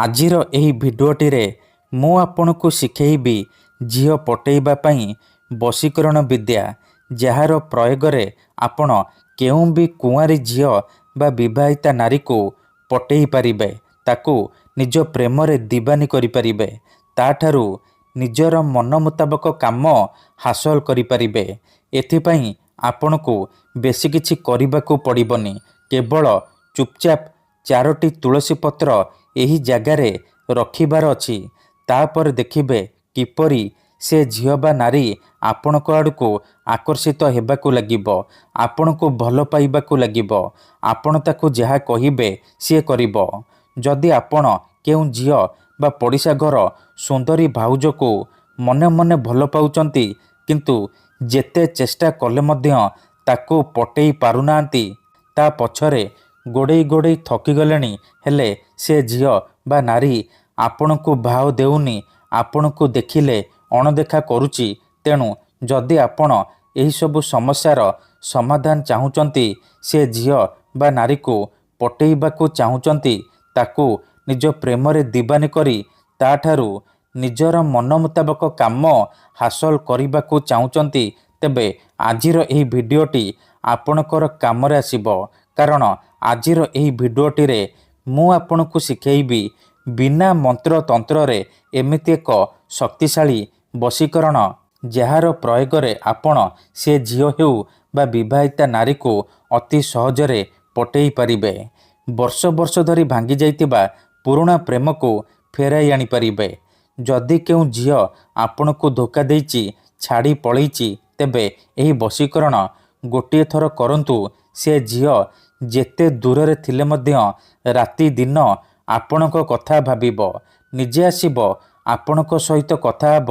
ଆଜିର ଏହି ଭିଡ଼ିଓଟିରେ ମୁଁ ଆପଣଙ୍କୁ ଶିଖେଇବି ଝିଅ ପଟେଇବା ପାଇଁ ବଶୀକରଣ ବିଦ୍ୟା, ଯାହାର ପ୍ରୟୋଗରେ ଆପଣ କେଉଁ ବି କୁଆଁରୀ ଝିଅ ବା ବିବାହିତା ନାରୀକୁ ପଟେଇ ପାରିବେ, ତାକୁ ନିଜ ପ୍ରେମରେ ଦିବାନୀ କରିପାରିବେ, ତାଠାରୁ ନିଜର ମନ ମୁତାବକ କାମ ହାସଲ କରିପାରିବେ। ଏଥିପାଇଁ ଆପଣଙ୍କୁ ବେଶୀ କିଛି କରିବାକୁ ପଡ଼ିବନି। କେବଳ ଚୁପଚାପ 4ଟି ତୁଳସୀ ପତ୍ର ଏହି ଜାଗାରେ ରଖିବାର ଅଛି। ତାପରେ ଦେଖିବେ କିପରି ସେ ଝିଅ ବା ନାରୀ ଆପଣଙ୍କ ଆଡ଼କୁ ଆକର୍ଷିତ ହେବାକୁ ଲାଗିବ, ଆପଣଙ୍କୁ ଭଲ ପାଇବାକୁ ଲାଗିବ। ଆପଣ ତାକୁ ଯାହା କହିବେ ସିଏ କରିବ। ଯଦି ଆପଣ କେଉଁ ଝିଅ ବା ପଡ଼ିଶା ଘର ସୁନ୍ଦରୀ ଭାଉଜକୁ ମନେ ମନେ ଭଲ ପାଉଛନ୍ତି, କିନ୍ତୁ ଯେତେ ଚେଷ୍ଟା କଲେ ମଧ୍ୟ ତାକୁ ପଟେଇ ପାରୁନାହାନ୍ତି, ତା ପଛରେ ଗୋଡ଼େଇ ଗୋଡ଼େଇ ଥକିଗଲେଣି, ହେଲେ ସେ ଝିଅ ବା ନାରୀ ଆପଣଙ୍କୁ ଭାव ଦେଉନି, ଆପଣଙ୍କୁ ଦେଖିଲେ ଅଣଦେଖା କରୁଛି। ତେଣୁ ଯଦି ଆପଣ ଏହିସବୁ ସମସ୍ୟାର ସମାଧାନ ଚାହୁଁଛନ୍ତି, ସେ ଝିଅ ବା ନାରୀକୁ ପଟେଇବାକୁ ଚାହୁଁଛନ୍ତି, ତାକୁ ନିଜ ପ୍ରେମରେ ଦିବାନୀ କରି ତାଠାରୁ ନିଜର ମନ ମୁତାବକ କାମ ହାସଲ କରିବାକୁ ଚାହୁଁଛନ୍ତି, ତେବେ ଆଜିର ଏହି ଭିଡ଼ିଓଟି ଆପଣଙ୍କର କାମରେ ଆସିବ। କାରଣ ଆଜିର ଏହି ଭିଡ଼ିଓଟିରେ ମୁଁ ଆପଣଙ୍କୁ ଶିଖେଇବି ବିନା ମନ୍ତ୍ର ତନ୍ତ୍ରରେ ଏମିତି ଏକ ଶକ୍ତିଶାଳୀ ବଶୀକରଣ, ଯାହାର ପ୍ରୟୋଗରେ ଆପଣ ସେ ଝିଅ ହେଉ ବା ବିବାହିତା ନାରୀକୁ ଅତି ସହଜରେ ପଟେଇ ପାରିବେ। ବର୍ଷ ବର୍ଷ ଧରି ଭାଙ୍ଗି ଯାଇଥିବା ପୁରୁଣା ପ୍ରେମକୁ ଫେରାଇ ଆଣିପାରିବେ। ଯଦି କେଉଁ ଝିଅ ଆପଣଙ୍କୁ ଧୋକା ଦେଇଛି, ଛାଡ଼ି ପଳେଇଛି, ତେବେ ଏହି ବଶୀକରଣ ଗୋଟିଏ ଥର କରନ୍ତୁ। ସେ ଝିଅ ଯେତେ ଦୂରରେ ଥିଲେ ମଧ୍ୟ ରାତି ଦିନ ଆପଣଙ୍କ କଥା ଭାବିବ, ନିଜେ ଆସିବ, ଆପଣଙ୍କ ସହିତ କଥା ହେବ,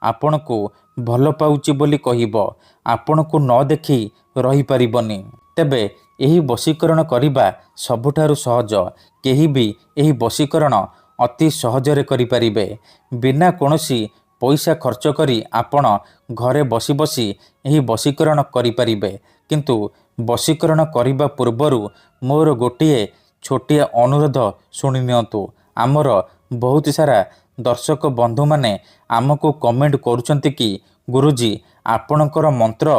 ଆପଣଙ୍କୁ ଭଲ ପାଉଛି ବୋଲି କହିବ, ଆପଣଙ୍କୁ ନ ଦେଖି ରହିପାରିବନି। ତେବେ ଏହି ବଶୀକରଣ କରିବା ସବୁଠାରୁ ସହଜ। କେହି ବି ଏହି ବଶୀକରଣ ଅତି ସହଜରେ କରିପାରିବେ। ବିନା କୌଣସି ପଇସା ଖର୍ଚ୍ଚ କରି ଆପଣ ଘରେ ବସି ବସି ଏହି ବଶୀକରଣ କରିପାରିବେ। କିନ୍ତୁ ବଶୀକରଣ କରିବା ପୂର୍ବରୁ ମୋର ଗୋଟିଏ ଛୋଟିଆ ଅନୁରୋଧ ଶୁଣି ନିଅନ୍ତୁ। ଆମର ବହୁତ ସାରା ଦର୍ଶକ ବନ୍ଧୁମାନେ ଆମକୁ କମେଣ୍ଟ କରୁଛନ୍ତି କି ଗୁରୁଜୀ, ଆପଣଙ୍କର ମନ୍ତ୍ର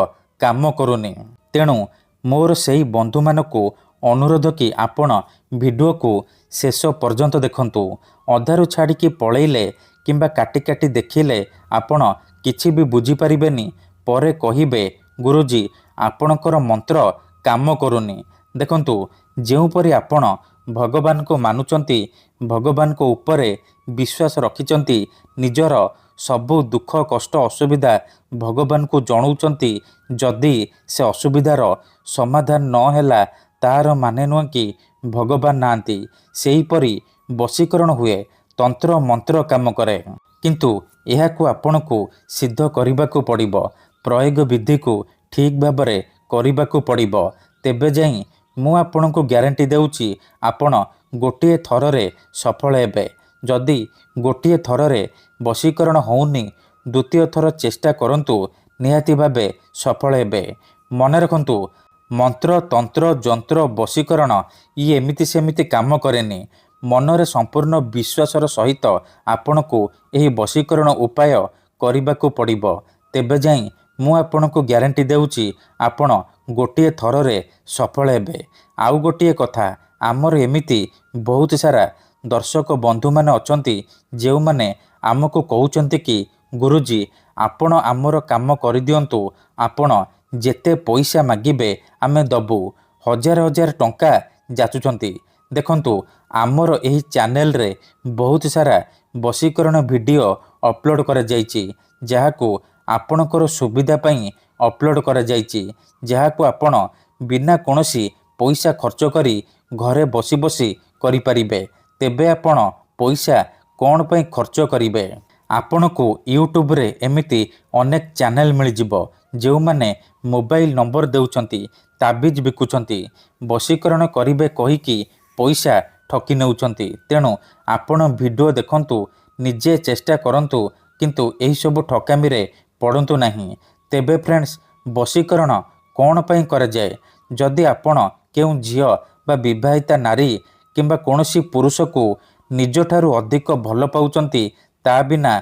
କାମ କରୁନି। ତେଣୁ ମୋର ସେହି ବନ୍ଧୁମାନଙ୍କୁ ଅନୁରୋଧ କି ଆପଣ ଭିଡ଼ିଓକୁ ଶେଷ ପର୍ଯ୍ୟନ୍ତ ଦେଖନ୍ତୁ। ଅଧାରୁ ଛାଡ଼ିକି ପଳେଇଲେ କିମ୍ବା କାଟି କାଟି ଦେଖିଲେ ଆପଣ କିଛି ବି ବୁଝିପାରିବେନି। ପରେ କହିବେ ଗୁରୁଜୀ, ଆପଣଙ୍କର ମନ୍ତ୍ର କାମ କରୁନି। ଦେଖନ୍ତୁ, ଯେଉଁପରି ଆପଣ ଭଗବାନଙ୍କୁ ମାନୁଛନ୍ତି, ଭଗବାନଙ୍କ ଉପରେ ବିଶ୍ୱାସ ରଖିଛନ୍ତି, ନିଜର ସବୁ ଦୁଃଖ କଷ୍ଟ ଅସୁବିଧା ଭଗବାନଙ୍କୁ ଜଣାଉଛନ୍ତି, ଯଦି ସେ ଅସୁବିଧାର ସମାଧାନ ନ ହେଲା, ତାହାର ମାନେ ନୁହେଁ କି ଭଗବାନ ନାହାନ୍ତି। ସେହିପରି ବଶୀକରଣ ହୁଏ, ତନ୍ତ୍ର ମନ୍ତ୍ର କାମ କରେ, କିନ୍ତୁ ଏହାକୁ ଆପଣଙ୍କୁ ସିଦ୍ଧ କରିବାକୁ ପଡ଼ିବ। ପ୍ରୟୋଗ ବିଧିକୁ ଠିକ୍ ଭାବରେ କରିବାକୁ ପଡ଼ିବ। ତେବେ ଯାଇ ମୁଁ ଆପଣଙ୍କୁ ଗ୍ୟାରେଣ୍ଟି ଦେଉଛି, ଆପଣ ଗୋଟିଏ ଥରରେ ସଫଳ ହେବେ। ଯଦି ଗୋଟିଏ ଥରରେ ବଶୀକରଣ ହେଉନି, ଦ୍ୱିତୀୟ ଥର ଚେଷ୍ଟା କରନ୍ତୁ, ନିହାତି ଭାବେ ସଫଳ ହେବେ। ମନେ ରଖନ୍ତୁ, ମନ୍ତ୍ର ତନ୍ତ୍ର ଯନ୍ତ୍ର ବଶୀକରଣ ଇଏ ଏମିତି ସେମିତି କାମ କରେନି। ମନରେ ସମ୍ପୂର୍ଣ୍ଣ ବିଶ୍ୱାସର ସହିତ ଆପଣଙ୍କୁ ଏହି ବଶୀକରଣ ଉପାୟ କରିବାକୁ ପଡ଼ିବ। ତେବେ ଯାଇ ମୁଁ ଆପଣଙ୍କୁ ଗ୍ୟାରେଣ୍ଟି ଦେଉଛି, ଆପଣ ଗୋଟିଏ ଥରରେ ସଫଳ ହେବେ। ଆଉ ଗୋଟିଏ କଥା, ଆମର ଏମିତି ବହୁତ ସାରା ଦର୍ଶକ ବନ୍ଧୁମାନେ ଅଛନ୍ତି, ଯେଉଁମାନେ ଆମକୁ କହୁଛନ୍ତି କି ଗୁରୁଜୀ, ଆପଣ ଆମର କାମ କରିଦିଅନ୍ତୁ, ଆପଣ ଯେତେ ପଇସା ମାଗିବେ ଆମେ ଦେବୁ। ହଜାର ହଜାର ଟଙ୍କା ଯାଚୁଛନ୍ତି। ଦେଖନ୍ତୁ, ଆମର ଏହି ଚ୍ୟାନେଲରେ ବହୁତ ସାରା ବଶୀକରଣ ଭିଡ଼ିଓ ଅପଲୋଡ଼ କରାଯାଇଛି, ଯାହାକୁ ଆପଣଙ୍କର ସୁବିଧା ପାଇଁ ଅପଲୋଡ଼ କରାଯାଇଛି, ଯାହାକୁ ଆପଣ ବିନା କୌଣସି ପଇସା ଖର୍ଚ୍ଚ କରି ଘରେ ବସି ବସି କରିପାରିବେ। ତେବେ ଆପଣ ପଇସା କ'ଣ ପାଇଁ ଖର୍ଚ୍ଚ କରିବେ? ଆପଣଙ୍କୁ ୟୁଟ୍ୟୁବରେ ଏମିତି ଅନେକ ଚ୍ୟାନେଲ ମିଳିଯିବ, ଯେଉଁମାନେ ମୋବାଇଲ ନମ୍ବର ଦେଉଛନ୍ତି, ତାବିଜ ବିକୁଛନ୍ତି, ବଶୀକରଣ କରିବେ କହିକି ପଇସା ଠକି ନେଉଛନ୍ତି। ତେଣୁ ଆପଣ ଭିଡ଼ିଓ ଦେଖନ୍ତୁ, ନିଜେ ଚେଷ୍ଟା କରନ୍ତୁ, କିନ୍ତୁ ଏହିସବୁ ଠକାମିରେ ପଡ଼ନ୍ତୁ ନାହିଁ। ତେବେ ଫ୍ରେଣ୍ଡସ୍, ବଶୀକରଣ କ'ଣ ପାଇଁ କରାଯାଏ? ଯଦି ଆପଣ କେଉଁ ଝିଅ ବା ବିବାହିତା ନାରୀ କିମ୍ବା କୌଣସି ପୁରୁଷକୁ ନିଜଠାରୁ ଅଧିକ ଭଲ ପାଉଛନ୍ତି ତା ବିନା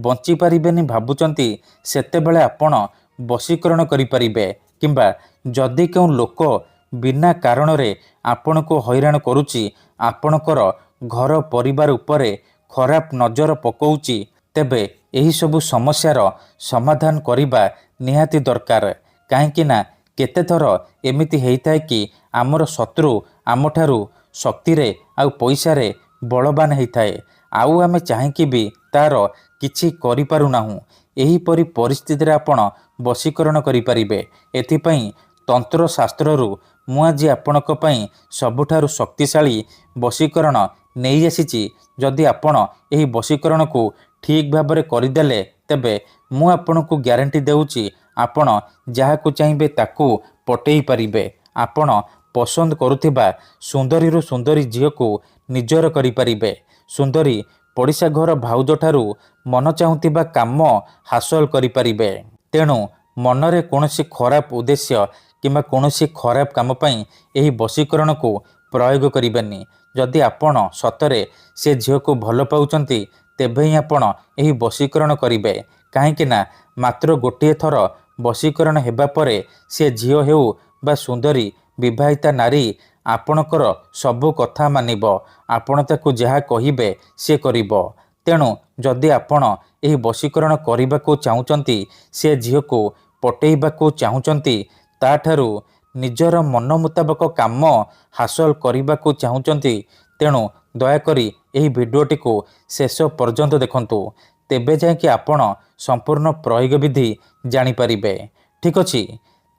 ବଞ୍ଚିପାରିବେନି ଭାବୁଛନ୍ତି, ସେତେବେଳେ ଆପଣ ବଶୀକରଣ କରିପାରିବେ। କିମ୍ବା ଯଦି କେଉଁ ଲୋକ ବିନା କାରଣରେ ଆପଣଙ୍କୁ ହଇରାଣ କରୁଛି, ଆପଣଙ୍କର ଘର ପରିବାର ଉପରେ ଖରାପ ନଜର ପକାଉଛି, ତେବେ ଏହିସବୁ ସମସ୍ୟାର ସମାଧାନ କରିବା ନିହାତି ଦରକାର। କାହିଁକି ନା କେତେଥର ଏମିତି ହେଇଥାଏ କି ଆମର ଶତ୍ରୁ ଆମଠାରୁ ଶକ୍ତିରେ ଆଉ ପଇସାରେ ବଳବାନ ହେଇଥାଏ, ଆଉ ଆମେ ଚାହିଁକି ବି ତାର କିଛି କରିପାରୁନାହୁଁ। ଏହିପରି ପରିସ୍ଥିତିରେ ଆପଣ ବଶୀକରଣ କରିପାରିବେ। ଏଥିପାଇଁ ତନ୍ତ୍ରଶାସ୍ତ୍ରରୁ ମୁଁ ଆଜି ଆପଣଙ୍କ ପାଇଁ ସବୁଠାରୁ ଶକ୍ତିଶାଳୀ ବଶୀକରଣ ନେଇ ଆସିଛି। ଯଦି ଆପଣ ଏହି ବଶୀକରଣକୁ ଠିକ୍ ଭାବରେ କରିଦେଲେ, ତେବେ ମୁଁ ଆପଣଙ୍କୁ ଗ୍ୟାରେଣ୍ଟି ଦେଉଛି ଆପଣ ଯାହାକୁ ଚାହିଁବେ ତାକୁ ପଟେଇ ପାରିବେ। ଆପଣ ପସନ୍ଦ କରୁଥିବା ସୁନ୍ଦରୀରୁ ସୁନ୍ଦରୀ ଝିଅକୁ ନିଜର କରିପାରିବେ। ସୁନ୍ଦରୀ ପଡ଼ିଶା ଘର ଭାଉଜଠାରୁ ମନ ଚାହୁଁଥିବା କାମ ହାସଲ କରିପାରିବେ। ତେଣୁ ମନରେ କୌଣସି ଖରାପ ଉଦ୍ଦେଶ୍ୟ କିମ୍ବା କୌଣସି ଖରାପ କାମ ପାଇଁ ଏହି ବଶୀକରଣକୁ ପ୍ରୟୋଗ କରିବେନି। ଯଦି ଆପଣ ସତରେ ସେ ଝିଅକୁ ଭଲ ପାଉଛନ୍ତି, ତେବେ ହିଁ ଆପଣ ଏହି ବଶୀକରଣ କରିବେ। କାହିଁକି ନା ମାତ୍ର ଗୋଟିଏ ଥର ବଶୀକରଣ ହେବା ପରେ ସେ ଝିଅ ହେଉ ବା ସୁନ୍ଦରୀ ବିବାହିତା ନାରୀ ଆପଣଙ୍କର ସବୁ କଥା ମାନିବ। ଆପଣ ତାକୁ ଯାହା କହିବେ ସେ କରିବ। ତେଣୁ ଯଦି ଆପଣ ଏହି ବଶୀକରଣ କରିବାକୁ ଚାହୁଁଛନ୍ତି, ସେ ଝିଅକୁ ପଟେଇବାକୁ ଚାହୁଁଛନ୍ତି, ତାଠାରୁ ନିଜର ମନ ମୁତାବକ କାମ ହାସଲ କରିବାକୁ ଚାହୁଁଛନ୍ତି, ତେଣୁ ଦୟାକରି ଏହି ଭିଡ଼ିଓଟିକୁ ଶେଷ ପର୍ଯ୍ୟନ୍ତ ଦେଖନ୍ତୁ। ତେବେ ଯାଇକି ଆପଣ ସମ୍ପୂର୍ଣ୍ଣ ପ୍ରୟୋଗ ବିଧି ଜାଣିପାରିବେ। ଠିକ୍ ଅଛି?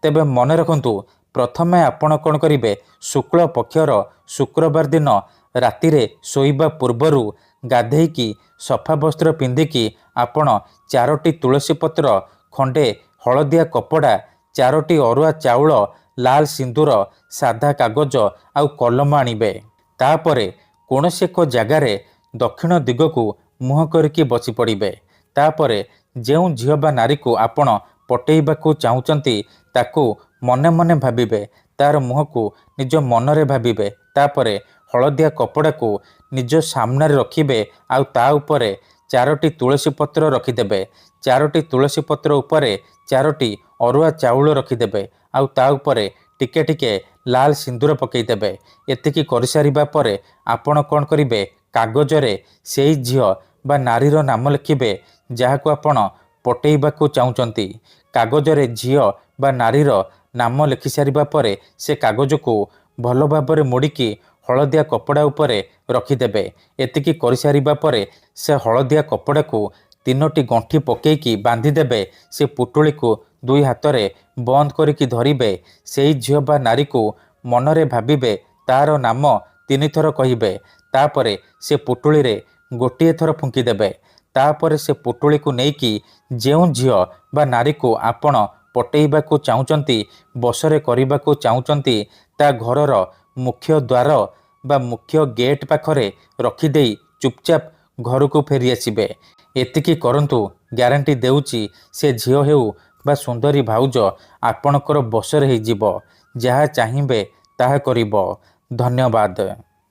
ତେବେ ମନେ ରଖନ୍ତୁ, ପ୍ରଥମେ ଆପଣ କ'ଣ କରିବେ, ଶୁକ୍ଳ ପକ୍ଷର ଶୁକ୍ରବାର ଦିନ ରାତିରେ ଶୋଇବା ପୂର୍ବରୁ ଗାଧେଇକି ସଫା ବସ୍ତ୍ର ପିନ୍ଧିକି ଆପଣ 4ଟି ତୁଳସୀ ପତ୍ର, ଖଣ୍ଡେ ହଳଦିଆ କପଡ଼ା, 4ଟି ଅରୁଆ ଚାଉଳ, ଲାଲ ସିନ୍ଦୁର, ସାଧା କାଗଜ ଆଉ କଲମ ଆଣିବେ। ତାପରେ କୌଣସି ଏକ ଜାଗାରେ ଦକ୍ଷିଣ ଦିଗକୁ ମୁହଁ କରିକି ବସି ପଡ଼ିବେ। ତାପରେ ଯେଉଁ ଝିଅ ବା ନାରୀକୁ ଆପଣ ପଟେଇବାକୁ ଚାହୁଁଛନ୍ତି, ତାକୁ ମନେ ମନେ ଭାବିବେ। ତାର ମୁହଁକୁ ନିଜ ମନରେ ଭାବିବେ। ତାପରେ ହଳଦିଆ କପଡ଼ାକୁ ନିଜ ସାମ୍ନାରେ ରଖିବେ ଆଉ ତା ଉପରେ 4ଟି ତୁଳସୀ ପତ୍ର ରଖିଦେବେ। 4ଟି ତୁଳସୀ ପତ୍ର ଉପରେ 4ଟି ଅରୁଆ ଚାଉଳ ରଖିଦେବେ ଆଉ ତା ଉପରେ ଟିକେ ଟିକେ ଲାଲ ସିନ୍ଦୁର ପକାଇଦେବେ। ଏତିକି କରିସାରିବା ପରେ ଆପଣ କ'ଣ କରିବେ, କାଗଜରେ ସେଇ ଝିଅ ବା ନାରୀର ନାମ ଲେଖିବେ ଯାହାକୁ ଆପଣ ପଟେଇବାକୁ ଚାହୁଁଛନ୍ତି। କାଗଜରେ ଝିଅ ବା ନାରୀର ନାମ ଲେଖିସାରିବା ପରେ ସେ କାଗଜକୁ ଭଲ ଭାବରେ ମୋଡ଼ିକି ହଳଦିଆ କପଡ଼ା ଉପରେ ରଖିଦେବେ। ଏତିକି କରିସାରିବା ପରେ ସେ ହଳଦିଆ କପଡ଼ାକୁ 3ଟି ଗଣ୍ଠି ପକାଇକି ବାନ୍ଧିଦେବେ। ସେ ପୁଟୁଳିକୁ 2 ହାତରେ ବନ୍ଦ କରିକି ଧରିବେ। ସେଇ ଝିଅ ବା ନାରୀକୁ ମନରେ ଭାବିବେ, ତାର ନାମ 3 ଥର କହିବେ। ତାପରେ ସେ ପୁଟୁଳିରେ ଗୋଟିଏ ଥର ଫୁଙ୍କିଦେବେ। ତାପରେ ସେ ପୁଟୁଳିକୁ ନେଇକି ଯେଉଁ ଝିଅ ବା ନାରୀକୁ ଆପଣ ପଟେଇବାକୁ ଚାହୁଁଛନ୍ତି, ବଶରେ କରିବାକୁ ଚାହୁଁଛନ୍ତି, ତା ଘରର ମୁଖ୍ୟ ଦ୍ୱାର ବା ମୁଖ୍ୟ ଗେଟ୍ ପାଖରେ ରଖିଦେଇ ଚୁପଚାପ ଘରକୁ ଫେରିଆସିବେ। ଏତିକି କରନ୍ତୁ, ଗ୍ୟାରେଣ୍ଟି ଦେଉଛି ସେ ଝିଅ ହେଉ ବା ସୁନ୍ଦରୀ ଭାଉଜ ଆପଣଙ୍କର ବଶରେ ହେଇଯିବ। ଯାହା ଚାହିଁବେ ତାହା କରିବ। ଧନ୍ୟବାଦ।